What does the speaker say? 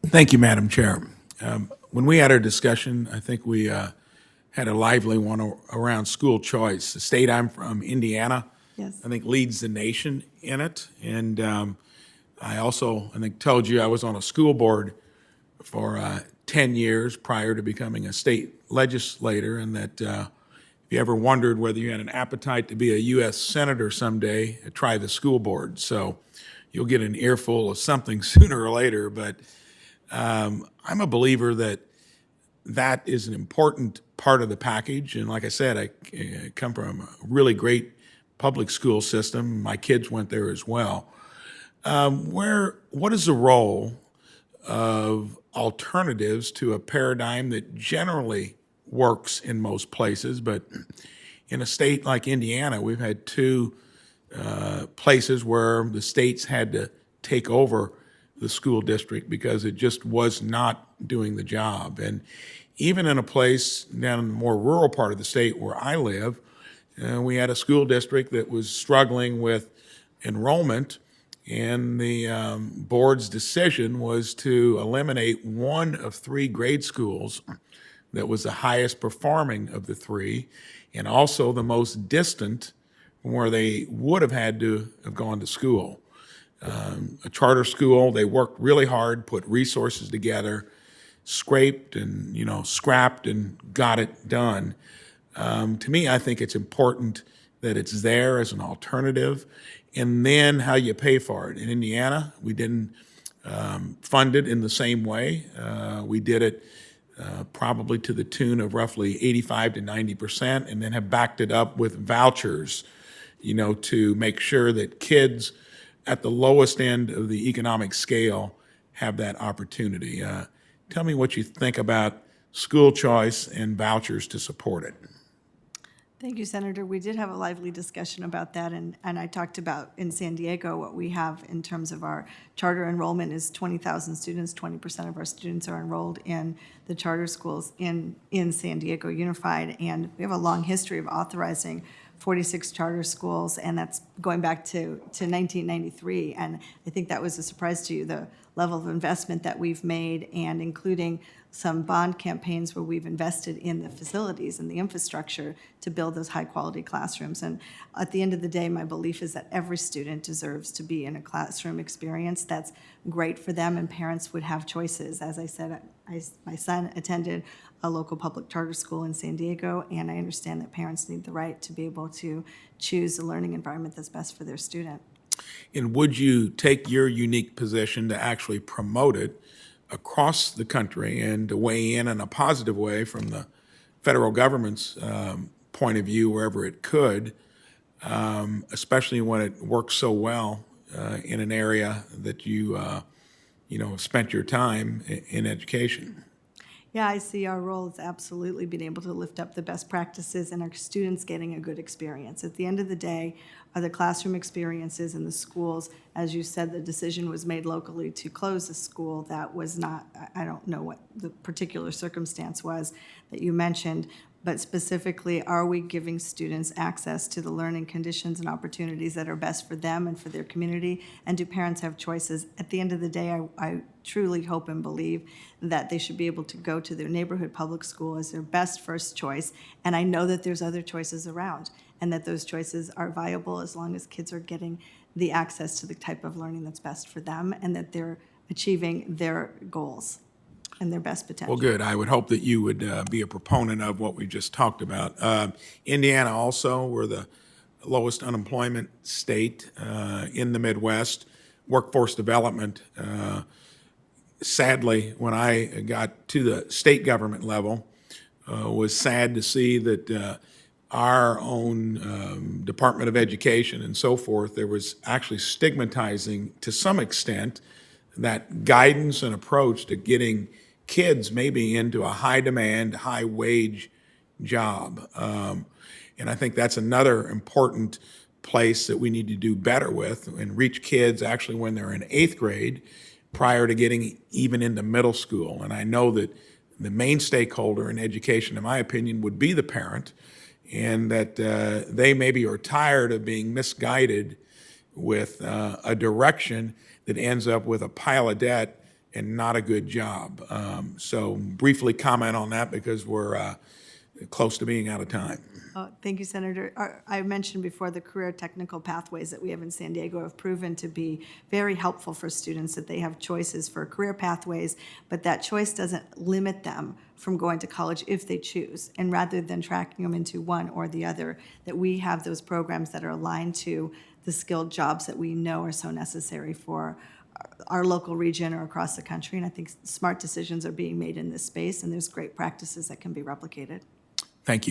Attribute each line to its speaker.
Speaker 1: Thank you, Madam Chair. When we had our discussion, I think we had a lively one around school choice. The state I'm from, Indiana,
Speaker 2: Yes.
Speaker 1: I think leads the nation in it. And I also, I think, told you I was on a school board for 10 years prior to becoming a state legislator, and that if you ever wondered whether you had an appetite to be a U.S. Senator someday, try the school board. So you'll get an earful of something sooner or later, but I'm a believer that that is an important part of the package. And like I said, I come from a really great public school system. My kids went there as well. What is the role of alternatives to a paradigm that generally works in most places, but in a state like Indiana, we've had two places where the states had to take over the school district because it just was not doing the job. And even in a place down in the more rural part of the state where I live, we had a school district that was struggling with enrollment, and the board's decision was to eliminate one of three grade schools that was the highest performing of the three, and also the most distant from where they would have had to have gone to school. A charter school, they worked really hard, put resources together, scraped and scrapped and got it done. To me, I think it's important that it's there as an alternative, and then how you pay for it. In Indiana, we didn't fund it in the same way. We did it probably to the tune of roughly 85 to 90%, and then have backed it up with vouchers, to make sure that kids at the lowest end of the economic scale have that opportunity. Tell me what you think about school choice and vouchers to support it.
Speaker 2: Thank you, Senator. We did have a lively discussion about that, and I talked about in San Diego what we have in terms of our charter enrollment is 20,000 students. 20% of our students are enrolled in the charter schools in San Diego Unified, and we have a long history of authorizing 46 charter schools, and that's going back to 1993. And I think that was a surprise to you, the level of investment that we've made, and including some bond campaigns where we've invested in the facilities and the infrastructure to build those high-quality classrooms. And at the end of the day, my belief is that every student deserves to be in a classroom experience that's great for them, and parents would have choices. As I said, my son attended a local public charter school in San Diego, and I understand that parents need the right to be able to choose a learning environment that's best for their student.
Speaker 1: And would you take your unique position to actually promote it across the country and to weigh in a positive way from the federal government's point of view wherever it could, especially when it works so well in an area that you have spent your time in education?
Speaker 2: Yeah, I see our role as absolutely being able to lift up the best practices and our students getting a good experience. At the end of the day, are the classroom experiences in the schools. As you said, the decision was made locally to close a school that was not, I don't know what the particular circumstance was that you mentioned, but specifically, are we giving students access to the learning conditions and opportunities that are best for them and for their community? And do parents have choices? At the end of the day, I truly hope and believe that they should be able to go to their neighborhood public school as their best first choice. And I know that there's other choices around, and that those choices are viable as long as kids are getting the access to the type of learning that's best for them, and that they're achieving their goals and their best potential.
Speaker 1: Well, good. I would hope that you would be a proponent of what we just talked about. Indiana also, we're the lowest unemployment state in the Midwest. Workforce development, sadly, when I got to the state government level, was sad to see that our own Department of Education and so forth, there was actually stigmatizing to some extent that guidance and approach to getting kids maybe into a high demand, high wage job. And I think that's another important place that we need to do better with and reach kids actually when they're in 8th grade prior to getting even into middle school. And I know that the main stakeholder in education, in my opinion, would be the parent, and that they maybe are tired of being misguided with a direction that ends up with a pile of debt and not a good job. So briefly comment on that because we're close to being out of time.
Speaker 2: Thank you, Senator. I mentioned before the career technical pathways that we have in San Diego have proven to be very helpful for students, that they have choices for career pathways, but that choice doesn't limit them from going to college if they choose. And rather than tracking them into one or the other, that we have those programs that are aligned to the skilled jobs that we know are so necessary for our local region or across the country. And I think smart decisions are being made in this space, and there's great practices that can be replicated.